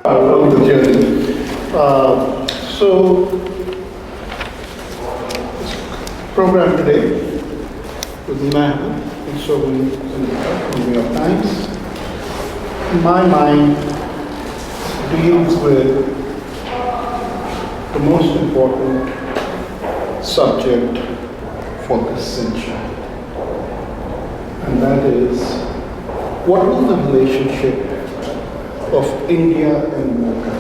From the journey. So, program today with Meena Ahamed and Somini Sengupta from New York Times. In my mind, deals with the most important subject for this century, and that is what was the relationship of India and America.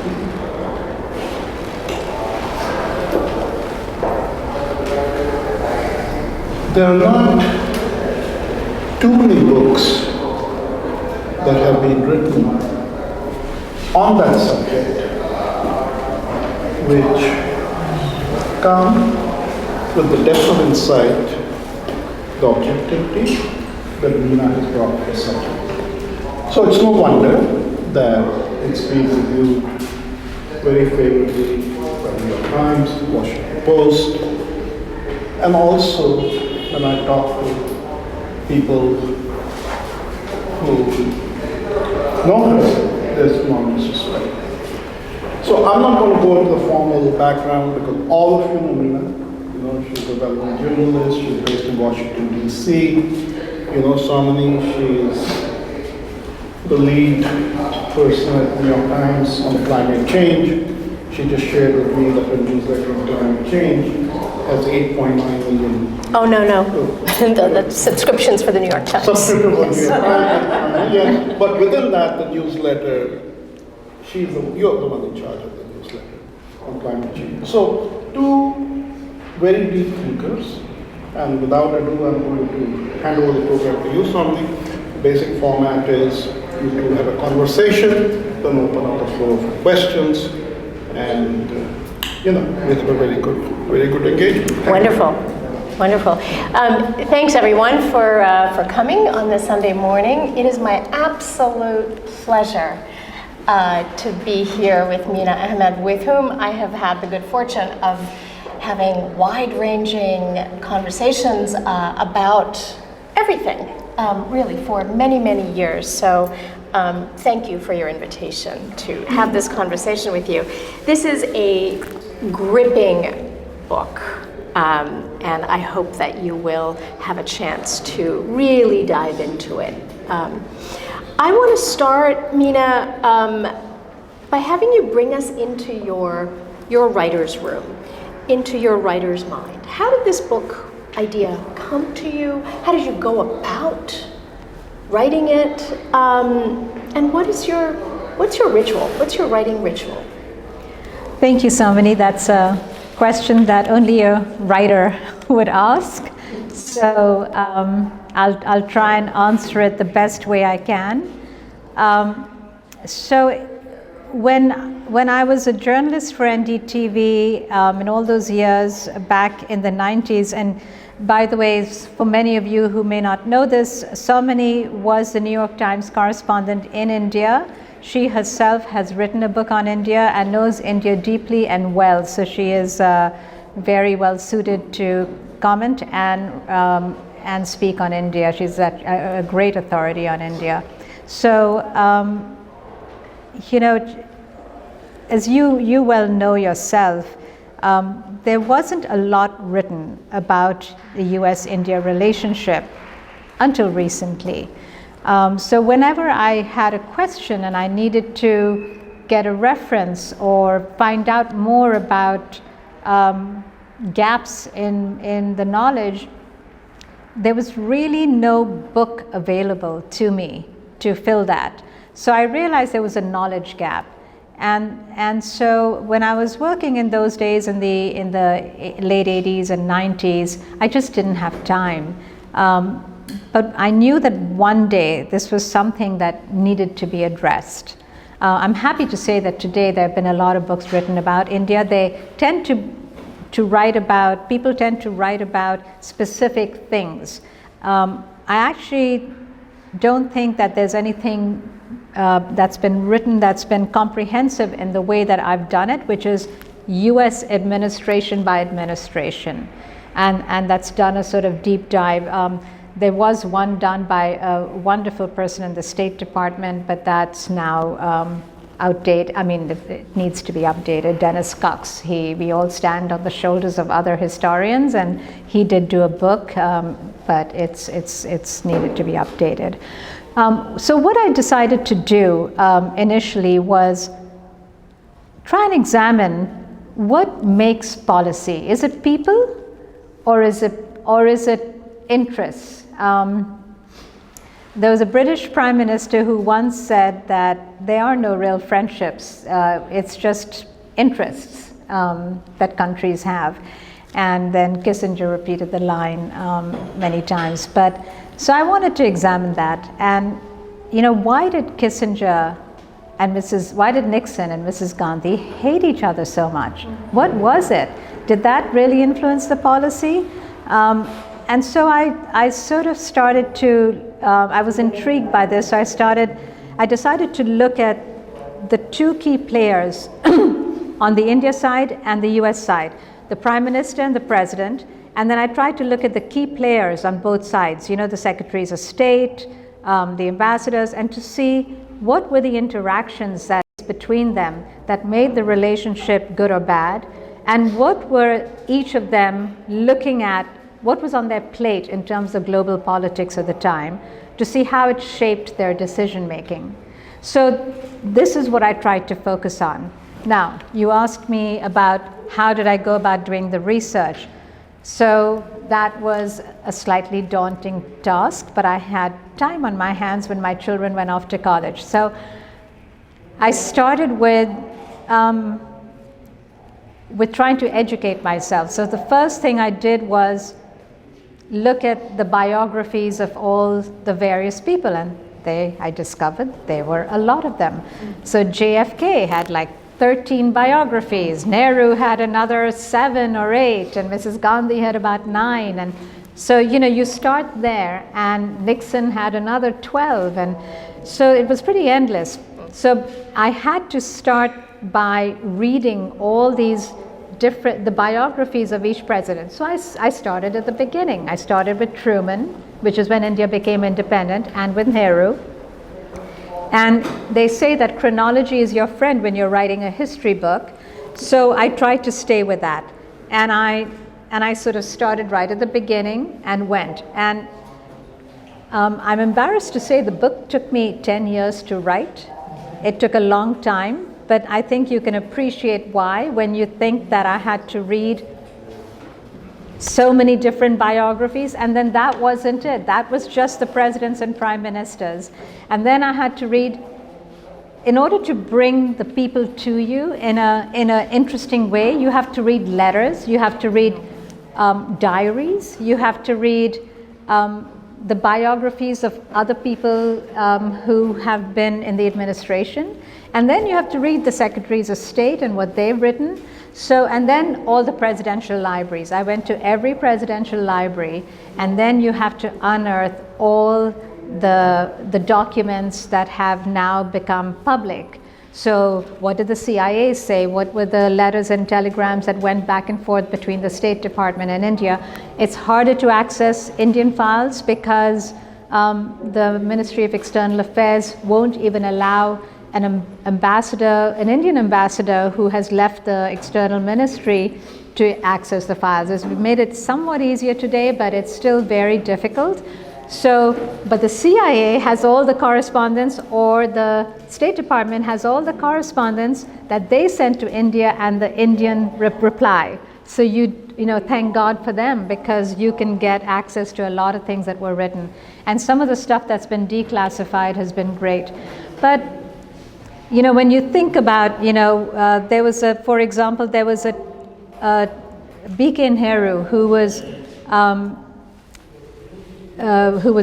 There are not too many books that have been written on that subject which come with the depth of insight, the objectivity that Meena has brought to the subject. So it's no wonder that it's been reviewed very favorably by the New York Times, Washington Post, and also when I talk to people who know her, there's enormous respect. So I'm not going to go into the formal background because all of you know Meena. You know, she's a well-known journalist, she's based in Washington, D.C. You know Somini, she's the lead person at New York Times on climate change. She just shared with me that her newsletter on climate change has 8.9 million. Oh, no. the subscriptions for the New York Times. Subscription for the New York Times. Yeah, but within that, the newsletter, you're the one in charge of the newsletter on climate change. So, two very deep thinkers, and without ado, I'm going to hand over the program to you, Somini. Basic format is you two have a conversation, then open up the floor for questions, and we have a very good engagement. Wonderful. Thanks everyone for coming on this Sunday morning. It is my absolute pleasure to be here with Meena Ahamed, with whom I have had the good fortune of having wide-ranging conversations about everything, really, for many, many years. So thank you for your invitation to have this conversation with you. This is a gripping book, and I hope that you will have a chance to really dive into it. I want to start, Meena, by having you bring us into your writer's room, into your writer's mind. How did this book idea come to you? How did you go about writing it? And what's your ritual? What's your writing ritual? Thank you, Somini. That's a question that only a writer would ask. So I'll try and answer it the best way I can. So when I was a journalist for NDTV in all those years back in the 90s, and by the way, for many of you who may not know this, Somini was the New York Times correspondent in India. She herself has written a book on India and knows India deeply and well, so she is very well suited to comment and speak on India. She's a great authority on India. So, as you well know yourself, there wasn't a lot written about the US-India relationship until recently. So whenever I had a question and I needed to get a reference or find out more about gaps in the knowledge, there was really no book available to me to fill that. So I realized there was a knowledge gap. And so when I was working in those days in the late 80s and 90s, I just didn't have time. But I knew that one day this was something that needed to be addressed. I'm happy to say that today there have been a lot of books written about India. They tend to write about, people tend to write about specific things. I actually don't think that there's anything that's been written that's been comprehensive in the way that I've done it, which is US administration by administration. And that's done a sort of deep dive. There was one done by a wonderful person in the State Department, but that's now outdated. I mean, it needs to be updated. Dennis Cox, we all stand on the shoulders of other historians, and he did do a book, but it's needed to be updated. So what I decided to do initially was try and examine what makes policy. Is it people, or is it interests? There was a British Prime Minister who once said that there are no real friendships, it's just interests that countries have. And then Kissinger repeated the line many times. But so I wanted to examine that. And why did Kissinger and why did Nixon and Mrs. Gandhi hate each other so much? What was it? Did that really influence the policy? And so I sort of started to, I was intrigued by this, so I decided to look at the two key players on the India side and the US side, the Prime Minister and the President, and then I tried to look at the key players on both sides, the Secretaries of State, the ambassadors, and to see what were the interactions that between them that made the relationship good or bad, and what were each of them looking at, what was on their plate in terms of global politics at the time, to see how it shaped their decision making. So this is what I tried to focus on. Now, you asked me about how did I go about doing the research. So that was a slightly daunting task, but I had time on my hands when my children went off to college. So I started with trying to educate myself. So the first thing I did was look at the biographies of all the various people, and I discovered there were a lot of them. So JFK had like 13 biographies, Nehru had another 7 or 8, and Mrs. Gandhi had about 9. And so, you start there, and Nixon had another 12, and so it was pretty endless. So I had to start by reading all these the biographies of each president. So I started at the beginning. I started with Truman, which is when India became independent, and with Nehru. And they say that chronology is your friend when you're writing a history book. So I tried to stay with that. And I sort of started right at the beginning and went. And I'm embarrassed to say the book took me 10 years to write. It took a long time, but I think you can appreciate why when you think that I had to read so many different biographies, and then that wasn't it. That was just the presidents and prime ministers. And then I had to read, in order to bring the people to you in an interesting way, you have to read letters, you have to read diaries, you have to read the biographies of other people who have been in the administration. And then you have to read the Secretaries of State and what they've written. So, and then all the presidential libraries. I went to every presidential library, and then you have to unearth all the documents that have now become public. So what did the CIA say? What were the letters and telegrams that went back and forth between the State Department and India? It's harder to access Indian files because the Ministry of External Affairs won't even allow an ambassador, an Indian ambassador who has left the external ministry to access the files. It's made it somewhat easier today, but it's still very difficult. So, but the CIA has all the correspondence, or the State Department has all the correspondence that they sent to India and the Indian reply. So you know, thank God for them, because you can get access to a lot of things that were written. And some of the stuff that's been declassified has been great. But you know, when you think about, you know, there was a, for example, there was a B.K. Nehru who was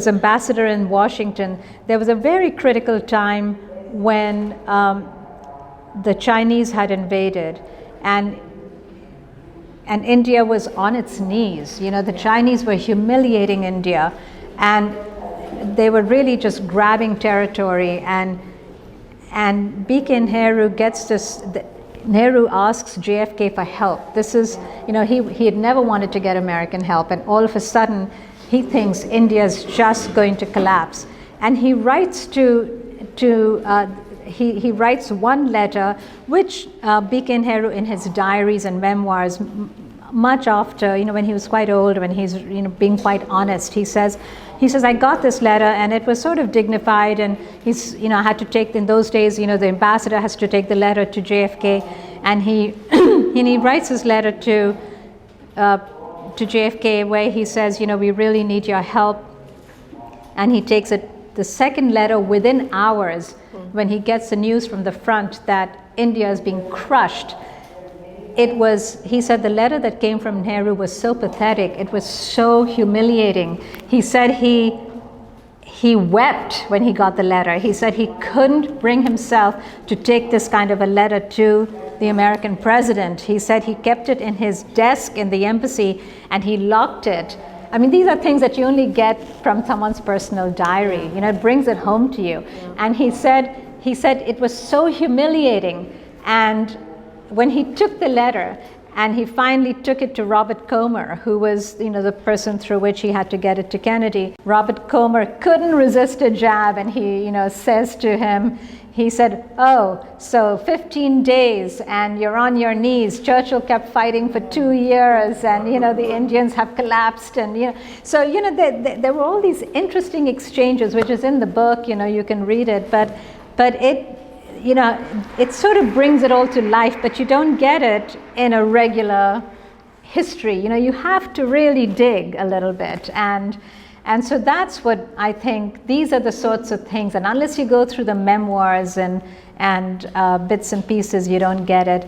ambassador in Washington. There was a very critical time when the Chinese had invaded, and India was on its knees. You know, the Chinese were humiliating India, and they were really just grabbing territory. And B.K. Nehru gets this, Nehru asks JFK for help. This is, you know, he had never wanted to get American help, and all of a sudden he thinks India's just going to collapse. And he writes to he writes one letter, which B.K. Nehru in his diaries and memoirs, much after, when he was quite old, when he's, being quite honest, he says, I got this letter and it was sort of dignified, and he's, I had to take, in those days, the ambassador has to take the letter to JFK, and he, and he writes his letter to JFK where he says, we really need your help, and he takes the second letter within hours when he gets the news from the front that India is being crushed. He said the letter that came from Nehru was so pathetic, it was so humiliating. He said he wept when he got the letter. He said he couldn't bring himself to take this kind of a letter to the American president. He said he kept it in his desk in the embassy and he locked it. I mean, these are things that you only get from someone's personal diary. It brings it home to you. And he said it was so humiliating. And when he took the letter and he finally took it to Robert Comer, who was, the person through which he had to get it to Kennedy, Robert Comer couldn't resist a jab, and he, says to him, he said, oh, so 15 days and you're on your knees. Churchill kept fighting for 2 years, and, the Indians have collapsed. And, so, there were all these interesting exchanges, which is in the book, you can read it, but it, it sort of brings it all to life, but you don't get it in a regular history. You have to really dig a little bit. And so that's what I think, these are the sorts of things, and unless you go through the memoirs and bits and pieces, you don't get it.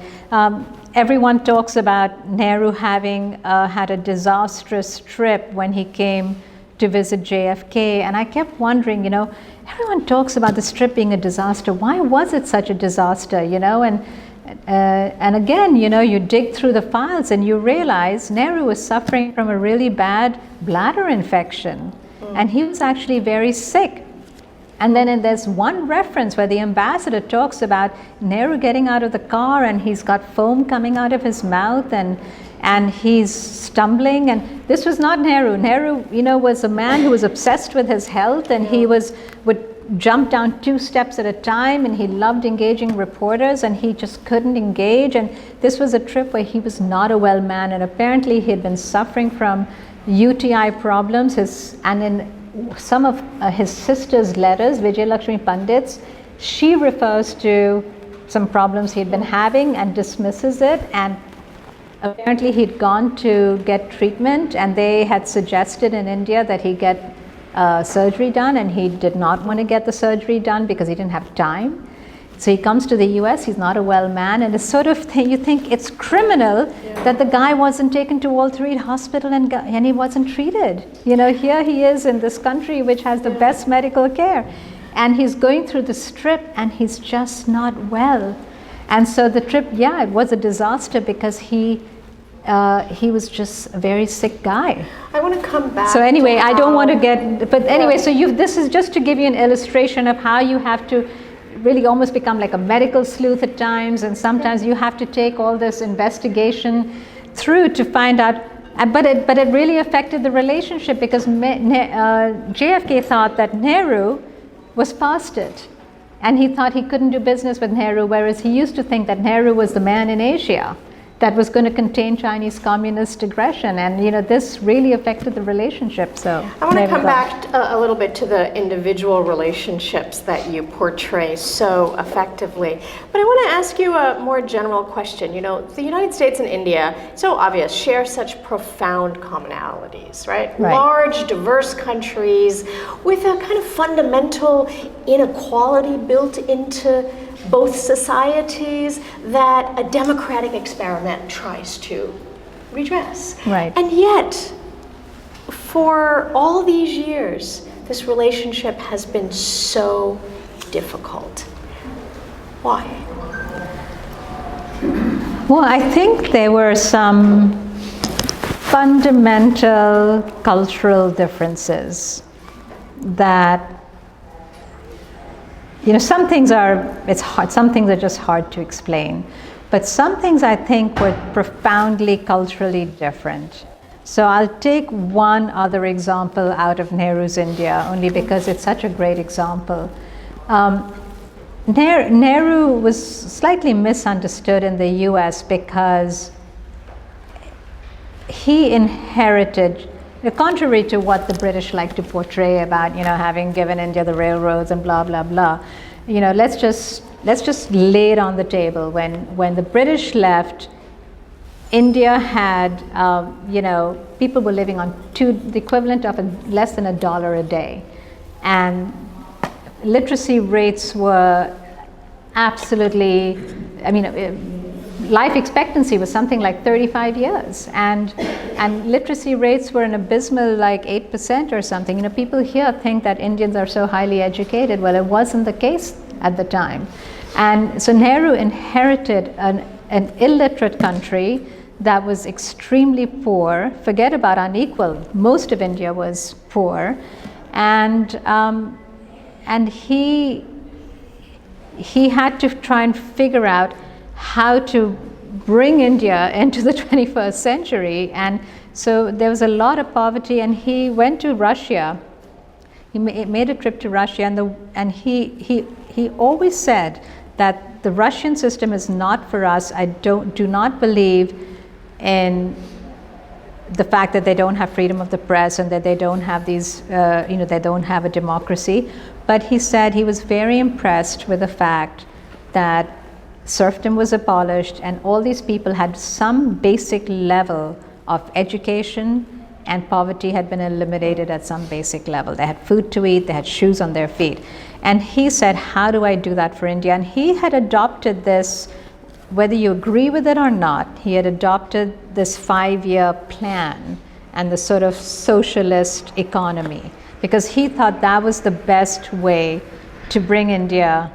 Everyone talks about Nehru having had a disastrous trip when he came to visit JFK, and I kept wondering, everyone talks about this trip being a disaster. Why was it such a disaster, And again, you dig through the files and you realize Nehru was suffering from a really bad bladder infection, and he was actually very sick. And then there's one reference where the ambassador talks about Nehru getting out of the car and he's got foam coming out of his mouth and he's stumbling. And this was not Nehru. Nehru, was a man who was obsessed with his health, and he would jump down 2 steps at a time, and he loved engaging reporters, and he just couldn't engage. And this was a trip where he was not a well man, and apparently he had been suffering from UTI problems. And in some of his sister's letters, Vijayalakshmi Pandit's, she refers to some problems he'd been having and dismisses it. And apparently he'd gone to get treatment, and they had suggested in India that he get surgery done, and he did not want to get the surgery done because he didn't have time. So he comes to the US, he's not a well man, and it's sort of thing, you think it's criminal that the guy wasn't taken to Walter Reed Hospital and he wasn't treated. Here he is in this country which has the best medical care, and he's going through this trip and he's just not well. And so the trip, it was a disaster because he was just a very sick guy. I want to come back. So anyway, I don't want to get, but anyway, so this is just to give you an illustration of how you have to really almost become like a medical sleuth at times, and sometimes you have to take all this investigation through to find out. But it really affected the relationship because JFK thought that Nehru was past it, and he thought he couldn't do business with Nehru, whereas he used to think that Nehru was the man in Asia that was going to contain Chinese communist aggression, and this really affected the relationship. So I want to come back a little bit to the individual relationships that you portray so effectively, but I want to ask you a more general question. The United States and India, so obvious, share such profound commonalities, right? Large, diverse countries with a kind of fundamental inequality built into both societies that a democratic experiment tries to redress. Right. And yet, for all these years, this relationship has been so difficult. Why? Well, I think there were some fundamental cultural differences that some things it's hard, some things are just hard to explain, but some things I think were profoundly culturally different. So I'll take one other example out of Nehru's India, only because it's such a great example. Nehru was slightly misunderstood in the US because he inherited, contrary to what the British like to portray about, having given India the railroads and blah, blah, blah. Let's just lay it on the table. When the British left, India had, people were living on the equivalent of less than $1 a day. And literacy rates were absolutely, life expectancy was something like 35 years. And literacy rates were an abysmal like 8% or something. People here think that Indians are so highly educated. Well, it wasn't the case at the time. And so Nehru inherited an illiterate country that was extremely poor. Forget about unequal. Most of India was poor. And he had to try and figure out how to bring India into the 21st century. And so there was a lot of poverty, and he went to Russia. He made a trip to Russia, and he always said that the Russian system is not for us. I do not believe in the fact that they don't have freedom of the press and that they don't have these, they don't have a democracy. But he said he was very impressed with the fact that serfdom was abolished and all these people had some basic level of education, and poverty had been eliminated at some basic level. They had food to eat, they had shoes on their feet. And he said, how do I do that for India? And he had adopted this, whether you agree with it or not, he had adopted this 5-year plan and the sort of socialist economy, because he thought that was the best way to bring India,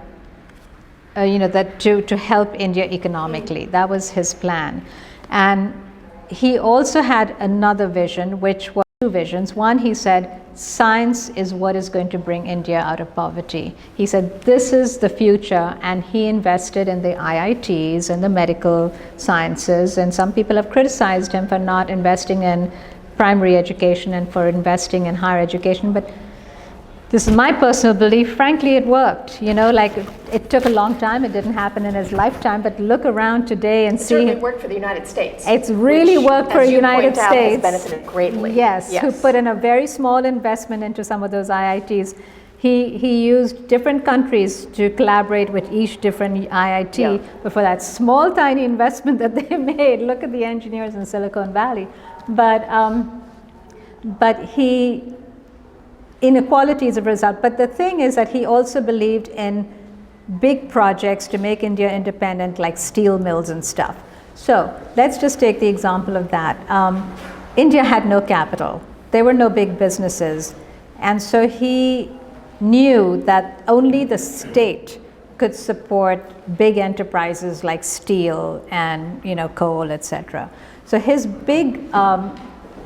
to help India economically. That was his plan. And he also had another vision, which was 2 visions. One, he said, science is what is going to bring India out of poverty. He said, this is the future, and he invested in the IITs and the medical sciences, and some people have criticized him for not investing in primary education and for investing in higher education, but this is my personal belief. Frankly, it worked. It took a long time. It didn't happen in his lifetime. But look around today and see. It certainly worked for the United States. It's really worked for the United States. Has benefited greatly. Yes, who put in a very small investment into some of those IITs. He used different countries to collaborate with each different IIT. Yeah. But for that small, tiny investment that they made, look at the engineers in Silicon Valley. But inequality is a result. But the thing is that he also believed in big projects to make India independent, like steel mills and stuff. So let's just take the example of that. India had no capital. There were no big businesses. And so he knew that only the state could support big enterprises like steel and coal, etc. So his big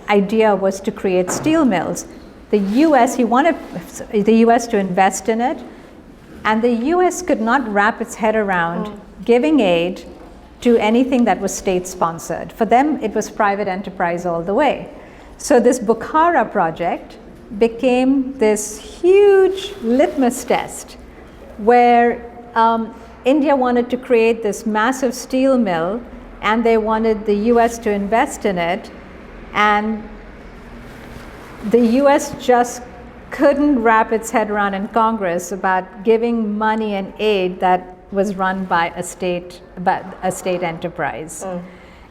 idea was to create steel mills. The US, he wanted the US to invest in it, and the US could not wrap its head around giving aid to anything that was state-sponsored. For them, it was private enterprise all the way. So this Bukhara project became this huge litmus test where India wanted to create this massive steel mill, and they wanted the US to invest in it, and the US just couldn't wrap its head around in Congress about giving money and aid that was run by a state enterprise.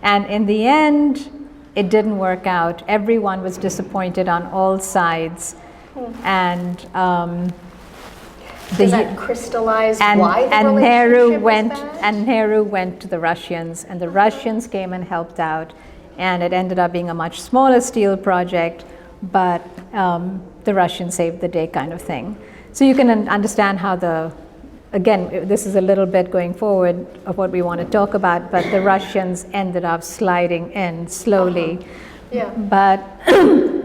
And in the end, it didn't work out. Everyone was disappointed on all sides. And does that crystallize why the relationship was bad? And Nehru went to the Russians, and the Russians came and helped out, and it ended up being a much smaller steel project, but the Russians saved the day kind of thing. So you can understand how again, this is a little bit going forward of what we want to talk about, but the Russians ended up sliding in slowly. Yeah. But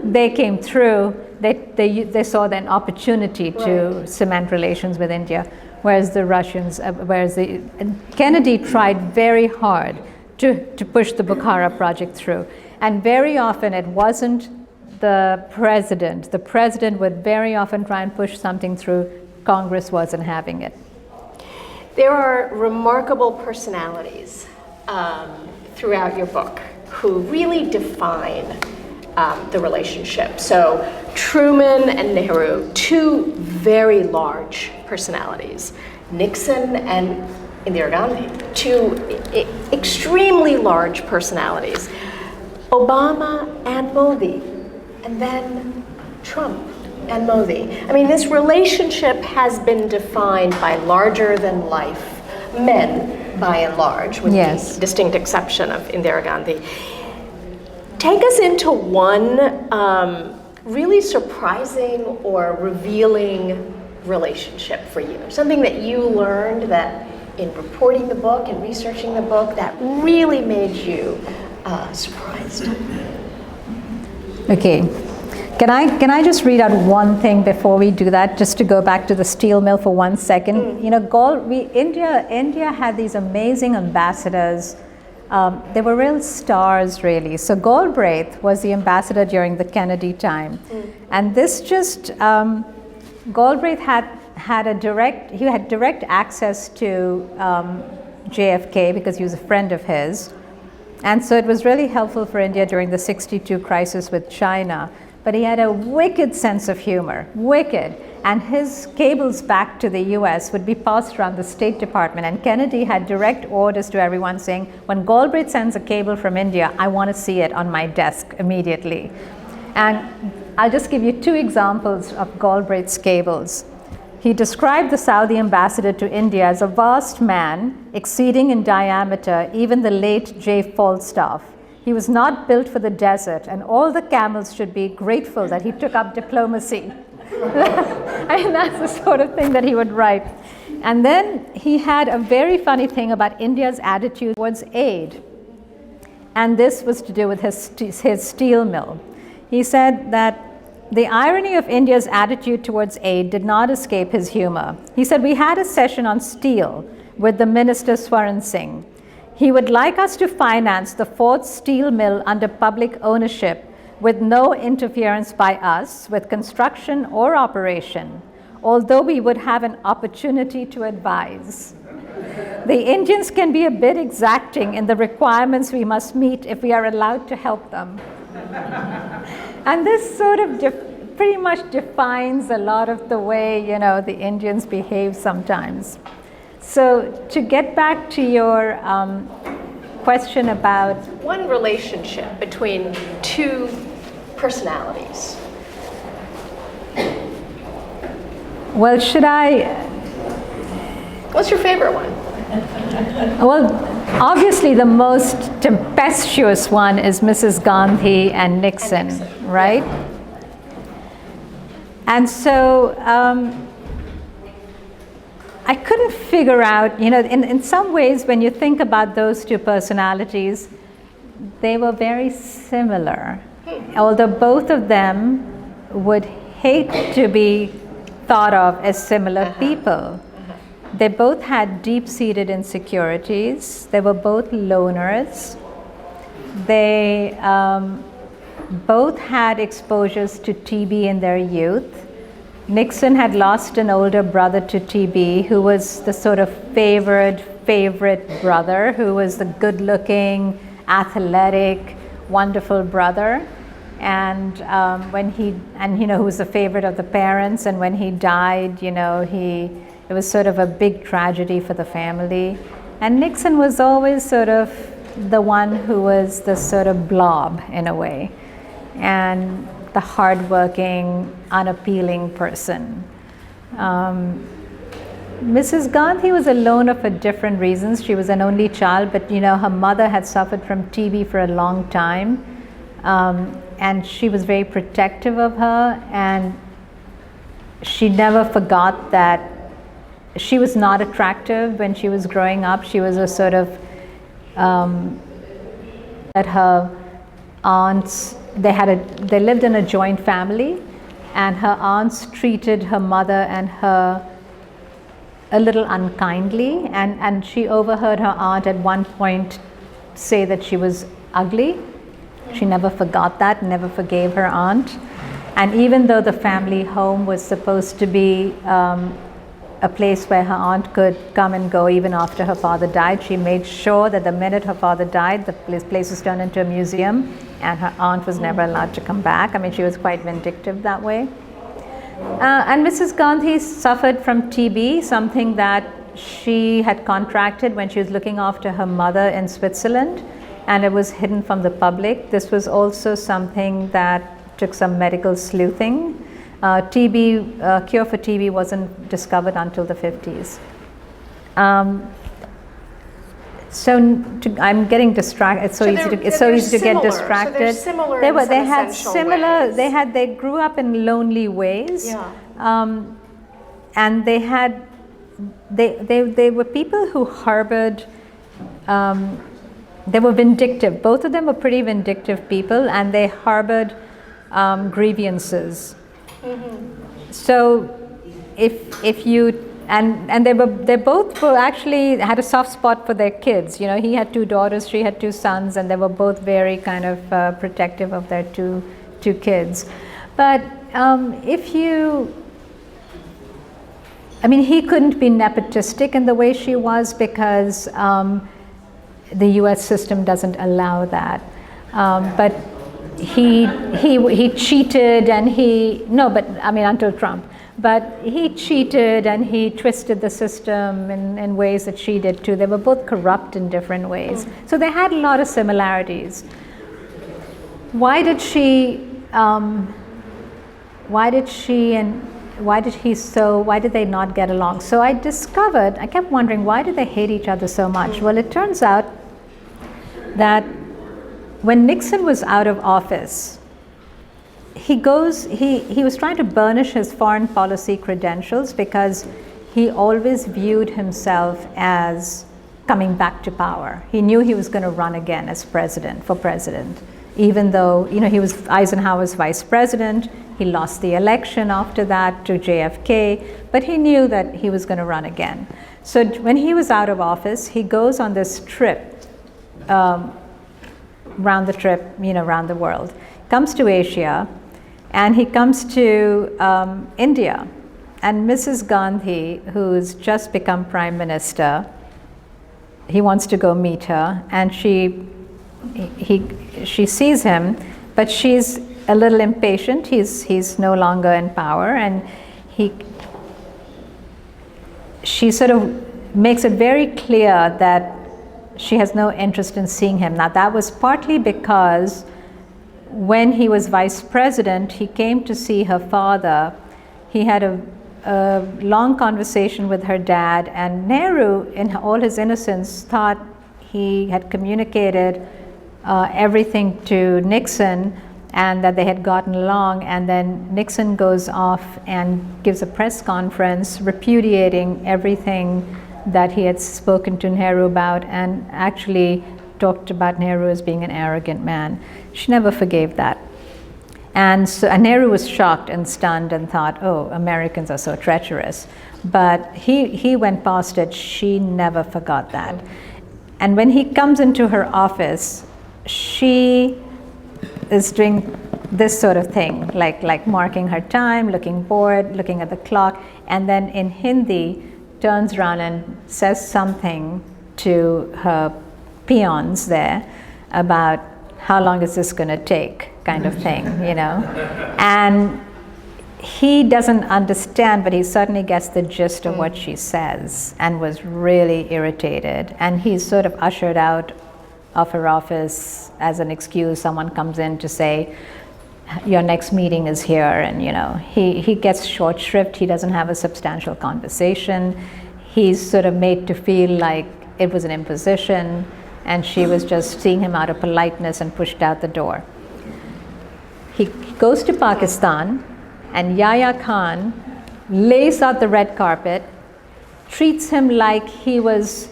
they came through, they saw an opportunity to cement relations with India, whereas Kennedy tried very hard to push the Bukhara project through. And very often it wasn't the president. The president would very often try and push something through. Congress wasn't having it. There are remarkable personalities throughout your book who really define the relationship. So Truman and Nehru, two very large personalities. Nixon and Indira Gandhi, two extremely large personalities. Obama and Modi, and then Trump and Modi. I mean, this relationship has been defined by larger than life men, by and large, with Yes. the distinct exception of Indira Gandhi. Take us into one really surprising or revealing relationship for you. Something that you learned that in reporting the book and researching the book that really made you surprised. Okay. Can I just read out one thing before we do that, just to go back to the steel mill for 1 second? You know, India had these amazing ambassadors. They were real stars, really. So Galbraith was the ambassador during the Kennedy time, and this just Galbraith had direct access to JFK because he was a friend of his, and so it was really helpful for India during the '62 crisis with China. But he had a wicked sense of humor, wicked. And his cables back to the US would be passed around the State Department. And Kennedy had direct orders to everyone saying, when Galbraith sends a cable from India, I want to see it on my desk immediately. And I'll just give you two examples of Galbraith's cables. He described the Saudi ambassador to India as a vast man, exceeding in diameter even the late J. Falstaff. He was not built for the desert, and all the camels should be grateful that he took up diplomacy. I mean, that's the sort of thing that he would write. And then he had a very funny thing about India's attitude towards aid. And this was to do with his steel mill. He said that the irony of India's attitude towards aid did not escape his humor. He said, we had a session on steel with the minister Swaran Singh. He would like us to finance the fourth steel mill under public ownership with no interference by us with construction or operation, although we would have an opportunity to advise. The Indians can be a bit exacting in the requirements we must meet if we are allowed to help them. And this sort of pretty much defines a lot of the way, you know, the Indians behave sometimes. So to get back to your question about one relationship between two personalities. Well, should I? What's your favorite one? Well, obviously the most tempestuous one is Mrs. Gandhi and Nixon, right? And so I couldn't figure out, you know, in some ways when you think about those two personalities, they were very similar. Although both of them would hate to be thought of as similar people. They both had deep-seated insecurities. They were both loners. They both had exposures to TB in their youth. Nixon had lost an older brother to TB who was the sort of favorite brother, who was the good-looking, athletic, wonderful brother. And who was the favorite of the parents. And when he died, you know, it was sort of a big tragedy for the family. And Nixon was always sort of the one who was the sort of blob in a way, and the hardworking, unappealing person. Mrs. Gandhi was a loner for different reasons. She was an only child, but you know, her mother had suffered from TB for a long time. And she was very protective of her, and she never forgot that she was not attractive when she was growing up. She was a sort of, that her aunts, they lived in a joint family, and her aunts treated her mother and her a little unkindly, and she overheard her aunt at one point say that she was ugly. She never forgot that, never forgave her aunt. And even though the family home was supposed to be a place where her aunt could come and go even after her father died. She made sure that the minute her father died, the place was turned into a museum, and her aunt was never allowed to come back. I mean, she was quite vindictive that way. And Mrs. Gandhi suffered from TB, something that she had contracted when she was looking after her mother in Switzerland, and it was hidden from the public. This was also something that took some medical sleuthing. Cure for TB wasn't discovered until the 50s. I'm getting distracted. It's so easy to get distracted. So they're similar in some essential ways. They grew up in lonely ways. Yeah. And they were people who harbored, they were vindictive. Both of them were pretty vindictive people, and they harbored grievances. Mm-hmm. So if you and they both were actually had a soft spot for their kids. You know, he had 2 daughters, she had 2 sons, and they were both very kind of protective of their two kids. But he couldn't be nepotistic in the way she was, because the U.S. system doesn't allow that. But he cheated, and until Trump. But he cheated and he twisted the system in ways that she did too. They were both corrupt in different ways. So they had a lot of similarities. Why did they not get along? So I kept wondering, why did they hate each other so much? Well, it turns out that when Nixon was out of office, he was trying to burnish his foreign policy credentials, because he always viewed himself as coming back to power. He knew he was going to run again as president, even though, he was Eisenhower's vice president. He lost the election after that to JFK, but he knew that he was going to run again. So when he was out of office, he goes on this trip, around the world. Comes to Asia, and he comes to India. And Mrs. Gandhi, who's just become prime minister, he wants to go meet her, and she sees him, but she's a little impatient. He's no longer in power, and she sort of makes it very clear that she has no interest in seeing him. Now, that was partly because when he was vice president, he came to see her father. He had a long conversation with her dad, and Nehru, in all his innocence, thought he had communicated everything to Nixon and that they had gotten along. And then Nixon goes off and gives a press conference repudiating everything that he had spoken to Nehru about, and actually talked about Nehru as being an arrogant man. She never forgave that. And so Nehru was shocked and stunned and thought, oh, Americans are so treacherous. But he went past it. She never forgot that. And when he comes into her office, she is doing this sort of thing, like marking her time, looking bored, looking at the clock, and then in Hindi turns around and says something to her peons there about how long is this going to take, kind of thing, And he doesn't understand, but he certainly gets the gist of what she says, and was really irritated. And he's sort of ushered out of her office as an excuse. Someone comes in to say, your next meeting is here, and he gets short shrift. He doesn't have a substantial conversation. He's sort of made to feel like it was an imposition, and she was just seeing him out of politeness and pushed out the door. He goes to Pakistan, and Yahya Khan lays out the red carpet, treats him like he was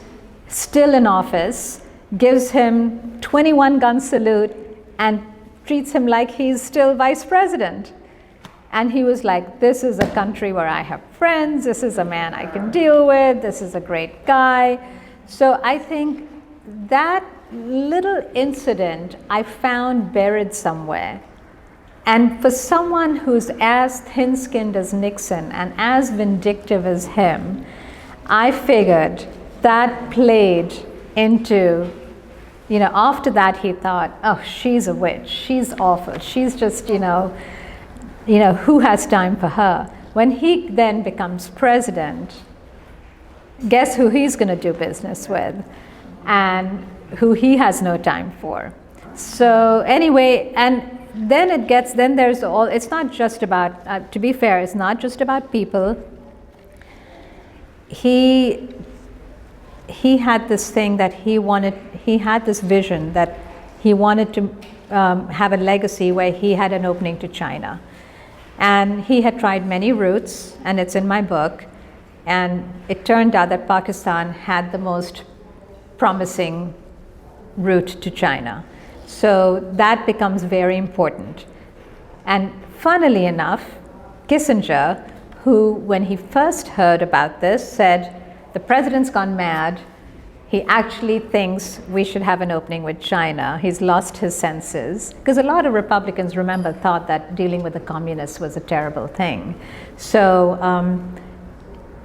still in office, gives him 21-gun salute, and treats him like he's still vice president. And he was like, this is a country where I have friends, this is a man I can deal with, this is a great guy. So I think that little incident I found buried somewhere. And for someone who's as thin-skinned as Nixon and as vindictive as him, I figured that played into, after that he thought, oh, she's a witch, she's awful, she's just, who has time for her? When he then becomes president, guess who he's going to do business with and who he has no time for. So anyway, and then it's not just about, to be fair, it's not just about people. He had this thing that he had this vision that he wanted to have a legacy where he had an opening to China. And he had tried many routes, and it's in my book, and it turned out that Pakistan had the most promising route to China. So that becomes very important. And funnily enough, Kissinger, who, when he first heard about this, said, the president's gone mad. He actually thinks we should have an opening with China. He's lost his senses. Because a lot of Republicans, remember, thought that dealing with the communists was a terrible thing. So,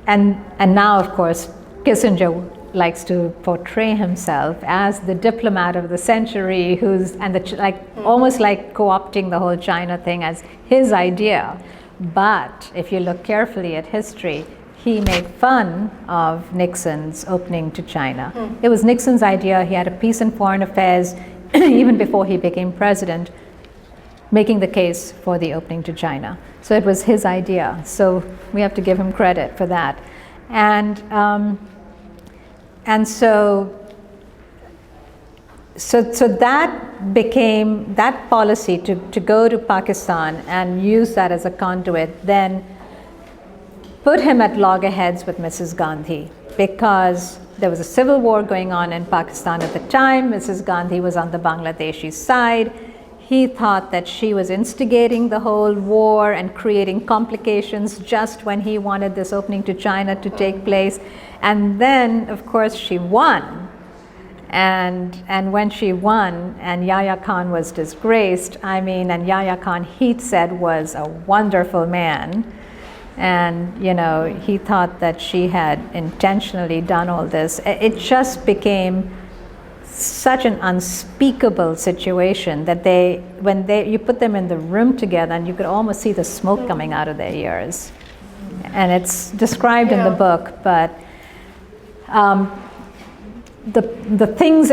and now, of course, Kissinger likes to portray himself as the diplomat of the century almost like co-opting the whole China thing as his idea. But if you look carefully at history, he made fun of Nixon's opening to China. It was Nixon's idea. He had a peace and foreign affairs even before he became president, making the case for the opening to China. So it was his idea. So we have to give him credit for that. And so that became, that policy to go to Pakistan and use that as a conduit then put him at loggerheads with Mrs. Gandhi, because there was a civil war going on in Pakistan at the time. Mrs. Gandhi was on the Bangladeshi side. He thought that she was instigating the whole war and creating complications just when he wanted this opening to China to take place. And then, of course, she won. And when she won and Yahya Khan was disgraced, and Yahya Khan, he said, was a wonderful man. And, he thought that she had intentionally done all this. It just became such an unspeakable situation that you put them in the room together and you could almost see the smoke coming out of their ears. And it's described in the book, but the things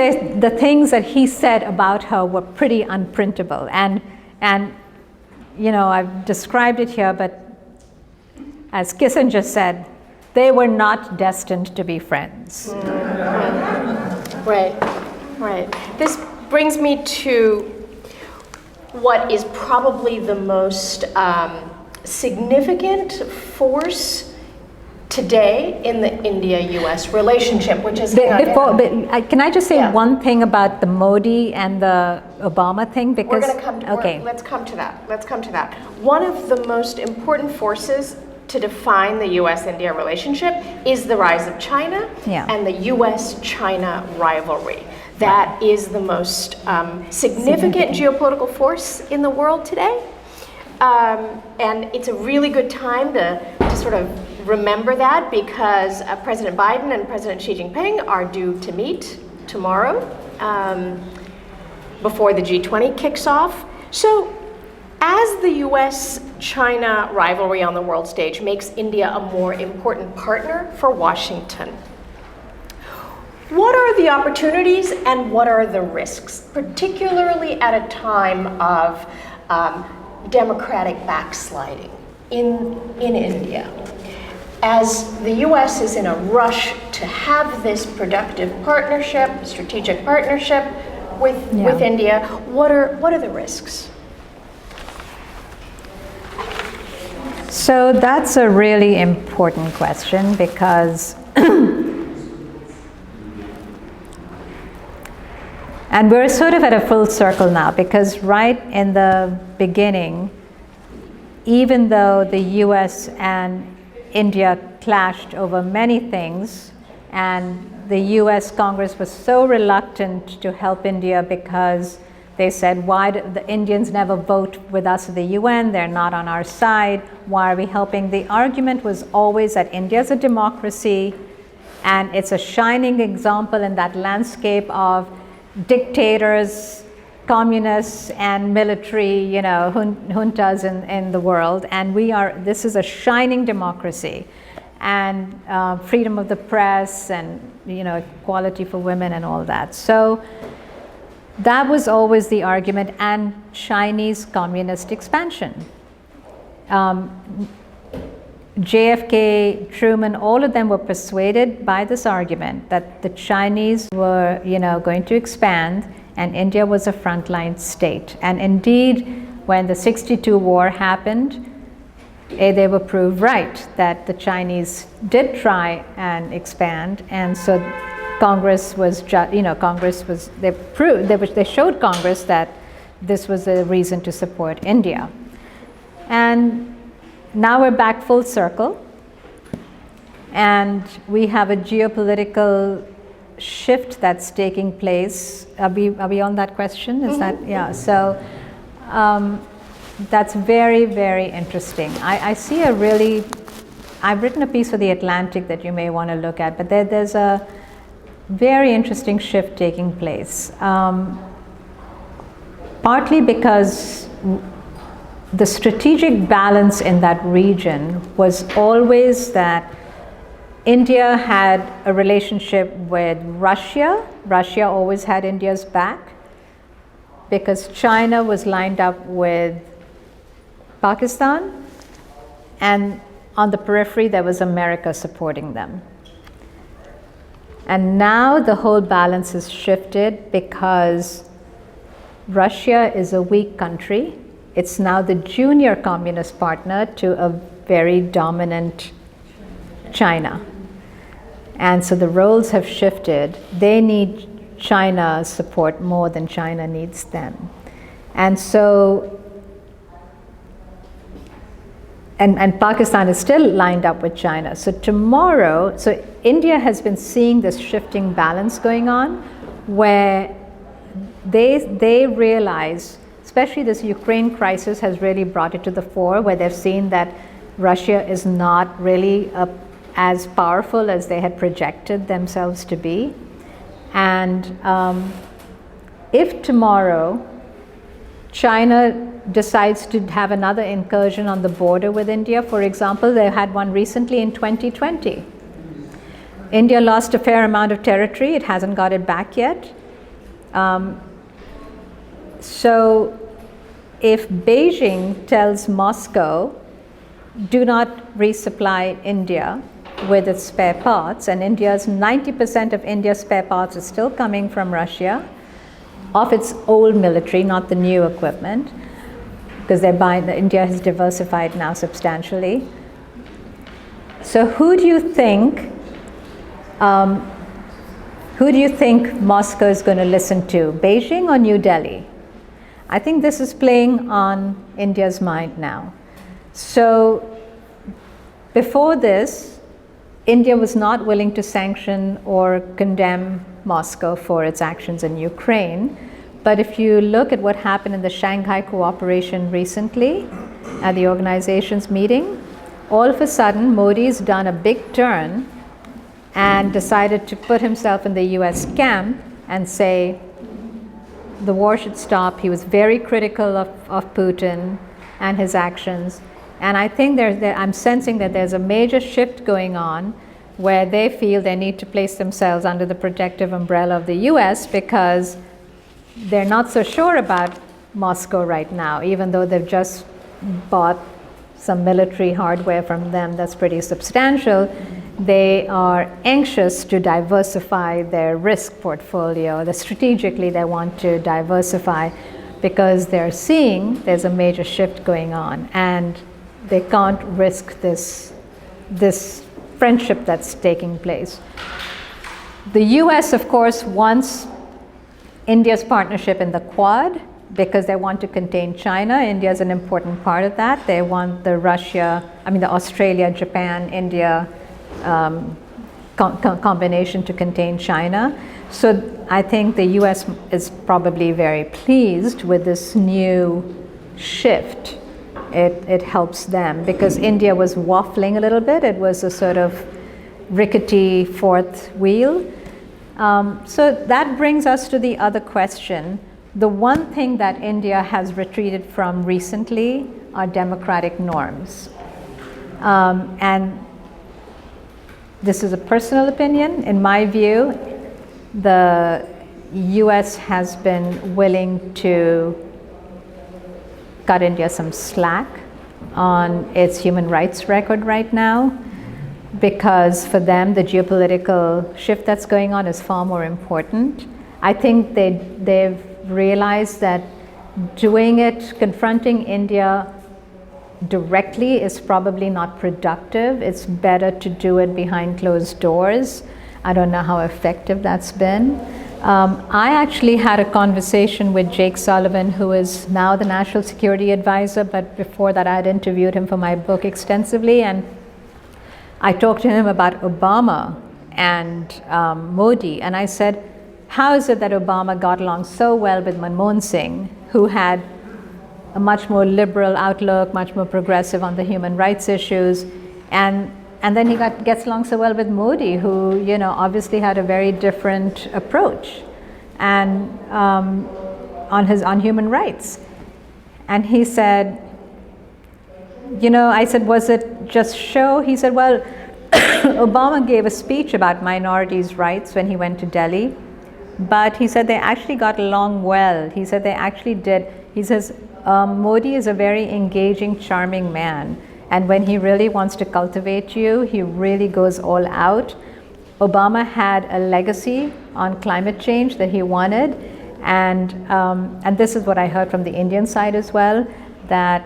that he said about her were pretty unprintable. And I've described it here, but as Kissinger said, they were not destined to be friends. Right. This brings me to what is probably the most significant force today in the India-US relationship, which is... Can I just say one thing about the Modi and the Obama thing? Because we're going to come to let's come to that. One of the most important forces to define the US-India relationship is the rise of China and the US-China rivalry. That is the most significant geopolitical force in the world today. And it's a really good time to sort of remember that, because President Biden and President Xi Jinping are due to meet tomorrow before the G20 kicks off. So as the US-China rivalry on the world stage makes India a more important partner for Washington, what are the opportunities and what are the risks, particularly at a time of democratic backsliding in India? As the US is in a rush to have this productive partnership, strategic partnership with India, what are the risks? So that's a really important question, because and we're sort of at a full circle now, because right in the beginning, even though the US and India clashed over many things, and the US Congress was so reluctant to help India because They said, why do the Indians never vote with us at the UN? They're not on our side. Why are we helping? The argument was always that India is a democracy, and it's a shining example in that landscape of dictators, communists, and military, juntas in the world. And this is a shining democracy, and freedom of the press, and equality for women and all that. So that was always the argument, and Chinese communist expansion. JFK, Truman, all of them were persuaded by this argument that the Chinese were, going to expand, and India was a frontline state. And indeed, when the '62 war happened, they were proved right that the Chinese did try and expand, and so Congress was, they showed Congress that this was a reason to support India. And now we're back full circle, and we have a geopolitical shift that's taking place. Are we on that question? Is that, yeah, so that's very, very interesting. I see I've written a piece for The Atlantic that you may want to look at, but there's a very interesting shift taking place. Partly because the strategic balance in that region was always that India had a relationship with Russia. Russia always had India's back because China was lined up with Pakistan, and on the periphery there was America supporting them. And now the whole balance has shifted because Russia is a weak country. It's now the junior communist partner to a very dominant China. And so the roles have shifted. They need China's support more than China needs them. And so, and Pakistan is still lined up with China. So tomorrow, so India has been seeing this shifting balance going on where they realize, especially this Ukraine crisis has really brought it to the fore, where they've seen that Russia is not really as powerful as they had projected themselves to be. And if tomorrow China decides to have another incursion on the border with India, for example, they had one recently in 2020. India lost a fair amount of territory. It hasn't got it back yet. So if Beijing tells Moscow, do not resupply India with its spare parts, and 90% of India's spare parts are still coming from Russia, of its old military, not the new equipment, because India has diversified now substantially. So who do you think Moscow is going to listen to, Beijing or New Delhi? I think this is playing on India's mind now. So before this, India was not willing to sanction or condemn Moscow for its actions in Ukraine. But if you look at what happened in the Shanghai Cooperation recently at the organization's meeting, all of a sudden Modi's done a big turn and decided to put himself in the US camp and say the war should stop. He was very critical of Putin and his actions. And I think I'm sensing that there's a major shift going on where they feel they need to place themselves under the protective umbrella of the US because they're not so sure about Moscow right now, even though they've just bought some military hardware from them that's pretty substantial. They are anxious to diversify their risk portfolio. Strategically, they want to diversify because they're seeing there's a major shift going on, and they can't risk this friendship that's taking place. The US, of course, wants India's partnership in the Quad because they want to contain China. India is an important part of that. They want the Australia, Japan, India combination to contain China. So I think the US is probably very pleased with this new shift. It helps them because India was waffling a little bit. It was a sort of rickety fourth wheel. So that brings us to the other question. The one thing that India has retreated from recently are democratic norms. And this is a personal opinion. In my view, the US has been willing to cut India some slack on its human rights record right now, because for them the geopolitical shift that's going on is far more important. I think they've realized that doing it, confronting India directly is probably not productive. It's better to do it behind closed doors. I don't know how effective that's been. I actually had a conversation with Jake Sullivan, who is now the National Security Advisor, but before that I had interviewed him for my book extensively, and I talked to him about Obama and Modi, and I said, how is it that Obama got along so well with Manmohan Singh, who had a much more liberal outlook, much more progressive on the human rights issues, and then he gets along so well with Modi, who obviously had a very different approach and on human rights. And he said, I said, was it just show? He said, well, Obama gave a speech about minorities' rights when he went to Delhi, but he said they actually got along well. He said they actually did. He says, Modi is a very engaging, charming man. And when he really wants to cultivate you, he really goes all out. Obama had a legacy on climate change that he wanted. And this is what I heard from the Indian side as well, that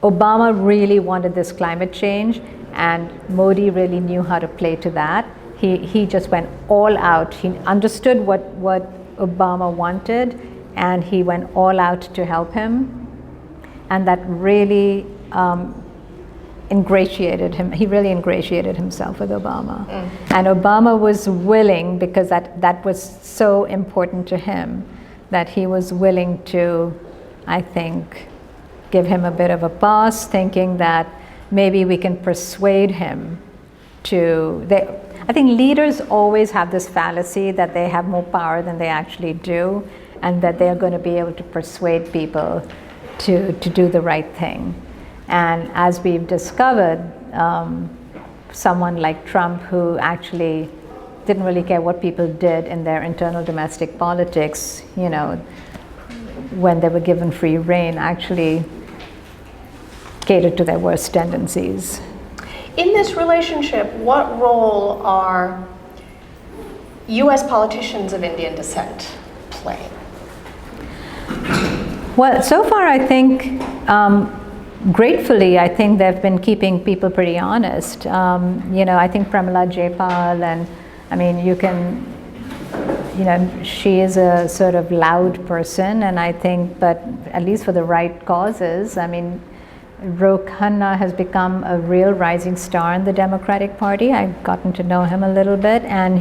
Obama really wanted this climate change, and Modi really knew how to play to that. He just went all out. He understood what Obama wanted, and he went all out to help him. And that really ingratiated him. He really ingratiated himself with Obama. And Obama was willing, because that was so important to him, that he was willing to, I think, give him a bit of a pass, thinking that maybe we can persuade him to. I think leaders always have this fallacy that they have more power than they actually do, and that they're going to be able to persuade people to do the right thing. And as we've discovered, someone like Trump, who actually didn't really care what people did in their internal domestic politics, when they were given free rein, actually catered to their worst tendencies. In this relationship, what role are US politicians of Indian descent playing? Well, so far I think, gratefully, I think they've been keeping people pretty honest. I think Pramila Jayapal, and I mean, she is a sort of loud person, and I think, but at least for the right causes. I mean, Rohit Khanna has become a real rising star in the Democratic Party. I've gotten to know him a little bit, and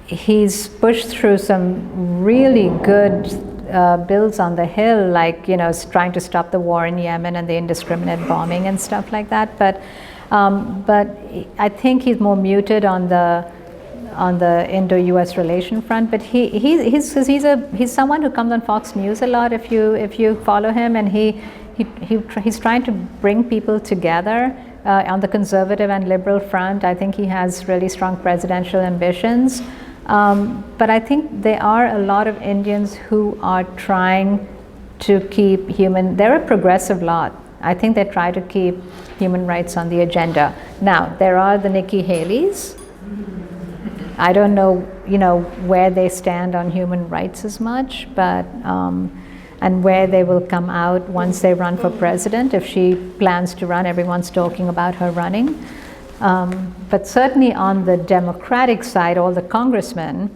he's pushed through some really good bills on the Hill, like trying to stop the war in Yemen and the indiscriminate bombing and stuff like that. But I think he's more muted on the Indo-US relation front. But he's someone who comes on Fox News a lot. If you follow him, and he's trying to bring people together on the conservative and liberal front. I think he has really strong presidential ambitions. But I think there are a lot of Indians who are trying to keep they're a progressive lot. I think they try to keep human rights on the agenda. Now, there are the Nikki Haleys. I don't know, where they stand on human rights as much, but, and where they will come out once they run for president. If she plans to run, everyone's talking about her running. But certainly on the Democratic side, all the congressmen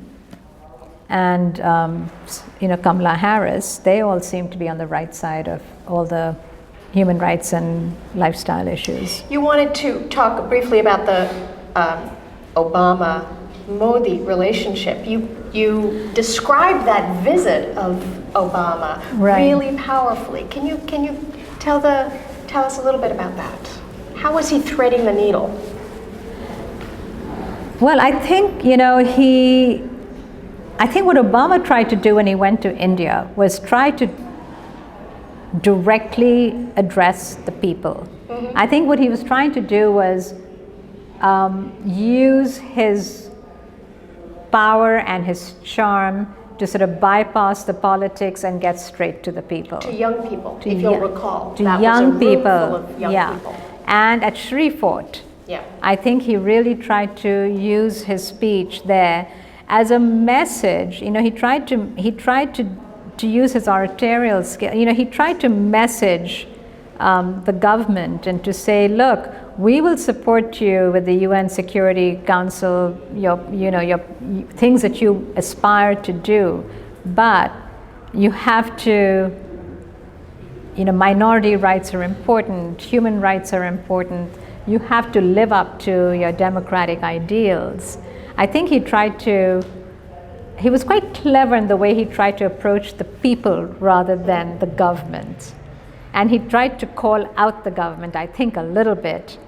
and Kamala Harris, they all seem to be on the right side of all the human rights and lifestyle issues. You wanted to talk briefly about the Obama-Modi relationship. You described that visit of Obama really powerfully. Can you tell us a little bit about that? How was he threading the needle? Well, I think, I think what Obama tried to do when he went to India was try to directly address the people. Mm-hmm. I think what he was trying to do was use his power and his charm to sort of bypass the politics and get straight to the people. To young people, if you'll recall. To that young was a room people, full of young people. And at Shreveport, I think he really tried to use his speech there as a message. He tried to use his oratorial skill. He tried to message the government and to say, look, we will support you with the UN Security Council, your things that you aspire to do, but you have to, minority rights are important, human rights are important, you have to live up to your democratic ideals. I think he was quite clever in the way he tried to approach the people rather than the government. And he tried to call out the government, I think, a little bit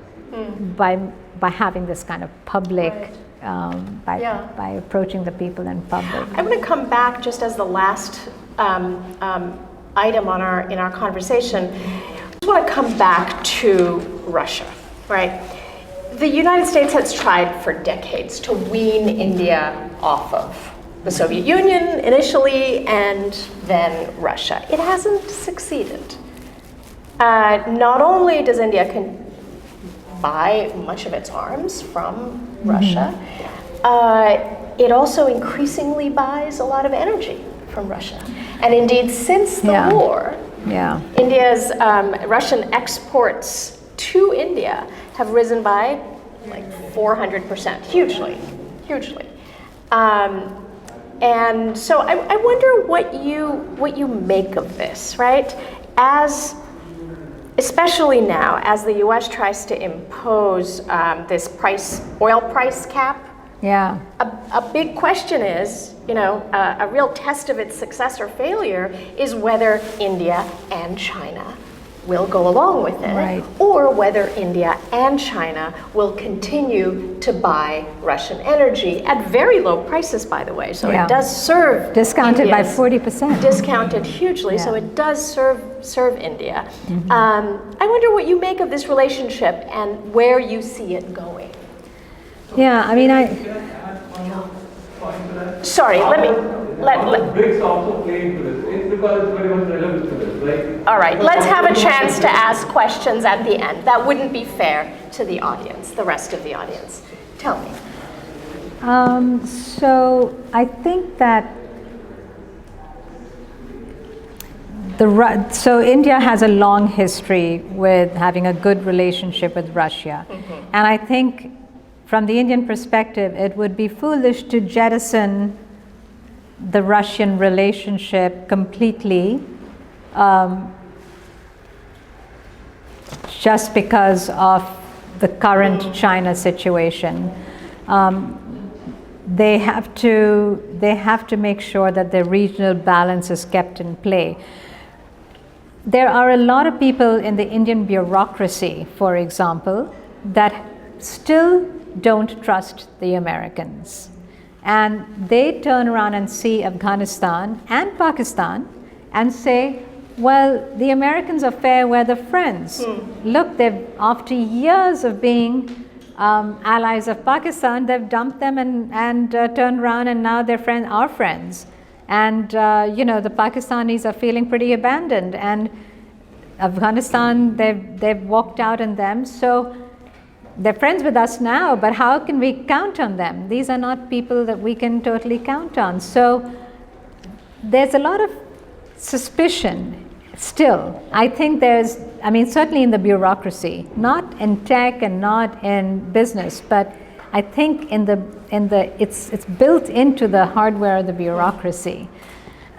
by having this kind of public, by approaching the people in public. I'm going to come back just as the last item in our conversation. I just want to come back to Russia, right? The United States has tried for decades to wean India off of the Soviet Union initially and then Russia. It hasn't succeeded. Not only does India buy much of its arms from Russia, it also increasingly buys a lot of energy from Russia. And indeed, since the war, India's Russian exports to India have risen by like 400%, hugely. And so I wonder what you make of this, right? Especially now, as the U.S. tries to impose this oil price cap. Yeah. A big question is, a real test of its success or failure is whether India and China will go along with it, or whether India and China will continue to buy Russian energy at very low prices, by the way. So it does serve discounted by 40%. Discounted hugely, so it does serve India. I wonder what you make of this relationship and where you see it going. Yeah, I mean, Sorry, let BRICS also play into this. It's because it's very much relevant to this, right? All right, let's have a chance to ask questions at the end. That wouldn't be fair to the audience, the rest of the audience. Tell me. So I think that so India has a long history with having a good relationship with Russia. And I think from the Indian perspective, it would be foolish to jettison the Russian relationship completely just because of the current China situation. They have to make sure that the regional balance is kept in play. There are a lot of people in the Indian bureaucracy, for example, that still don't trust the Americans. And they turn around and see Afghanistan and Pakistan and say, well, the Americans are fair weather friends. Look, after years of being allies of Pakistan, they've dumped them and turned around, and now they're our friends. And the Pakistanis are feeling pretty abandoned, and Afghanistan, they've walked out on them. So they're friends with us now, but how can we count on them? These are not people that we can totally count on. So there's a lot of suspicion still. I think certainly in the bureaucracy, not in tech and not in business, but I think it's built into the hardware of the bureaucracy.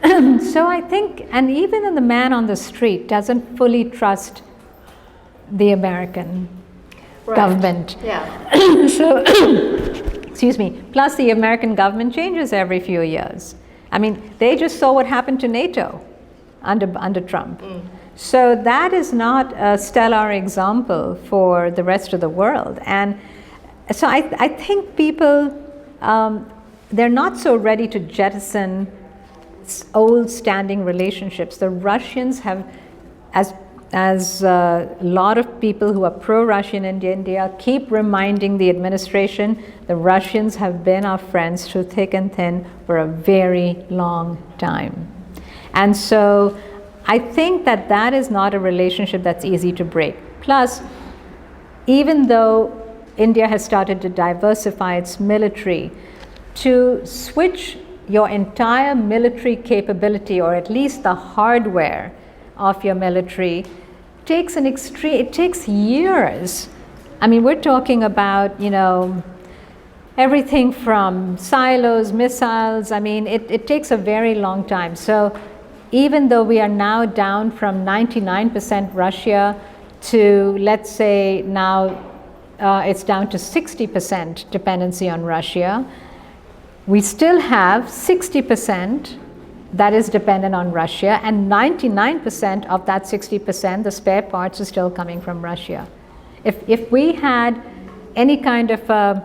So I think, and even the man on the street doesn't fully trust the American government. Yeah. excuse me, plus the American government changes every few years. I mean, they just saw what happened to NATO under Trump. So that is not a stellar example for the rest of the world. And so I think people, they're not so ready to jettison old standing relationships. The Russians have, as a lot of people who are pro-Russian in India keep reminding the administration, the Russians have been our friends through thick and thin for a very long time. And so I think that that is not a relationship that's easy to break. Plus, even though India has started to diversify its military, to switch your entire military capability, or at least the hardware of your military, it takes years. I mean, we're talking about, you know, everything from silos, missiles. I mean, it takes a very long time. So even though we are now down from 99% Russia to, let's say now it's down to 60% dependency on Russia, we still have 60% that is dependent on Russia, and 99% of that 60%, the spare parts, are still coming from Russia. If we had any kind of a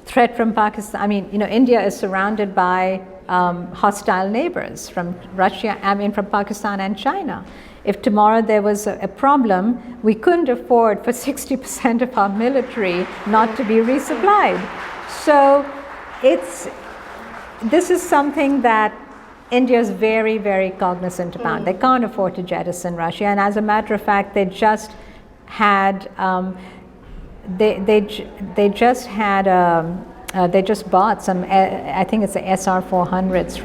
threat from Pakistan, I mean, you know, India is surrounded by hostile neighbors from Russia, I mean, from Pakistan and China. If tomorrow there was a problem, we couldn't afford for 60% of our military not to be resupplied. So this is something that India is very, very cognizant about. They can't afford to jettison Russia, and as a matter of fact, they just had they just bought some. I think it's the SR-400s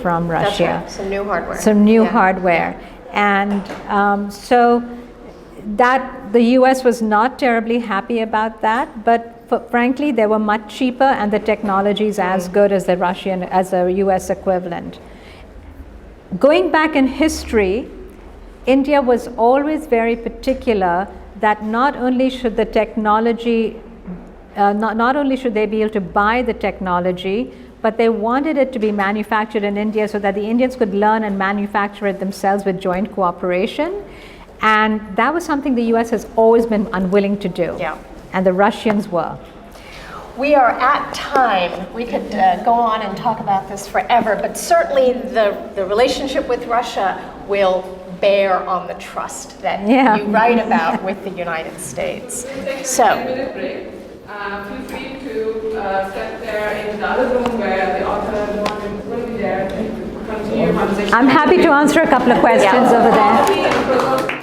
from Russia. That's right. Some new hardware. Some new hardware, and so that the U.S. was not terribly happy about that, but. Frankly, they were much cheaper, and the technology is as good as the U.S. equivalent. Going back in history, India was always very particular that not only should the technology, not only should they be able to buy the technology, but they wanted it to be manufactured in India so that the Indians could learn and manufacture it themselves with joint cooperation. And that was something the U.S. has always been unwilling to do. Yeah. And the Russians were. We are at time. We could go on and talk about this forever, but certainly the relationship with Russia will bear on the trust that you write about with the United States. So, 10-minute break. Feel free to step there in the other room where the author will be there to continue your conversation. I'm happy to answer a couple of questions over there.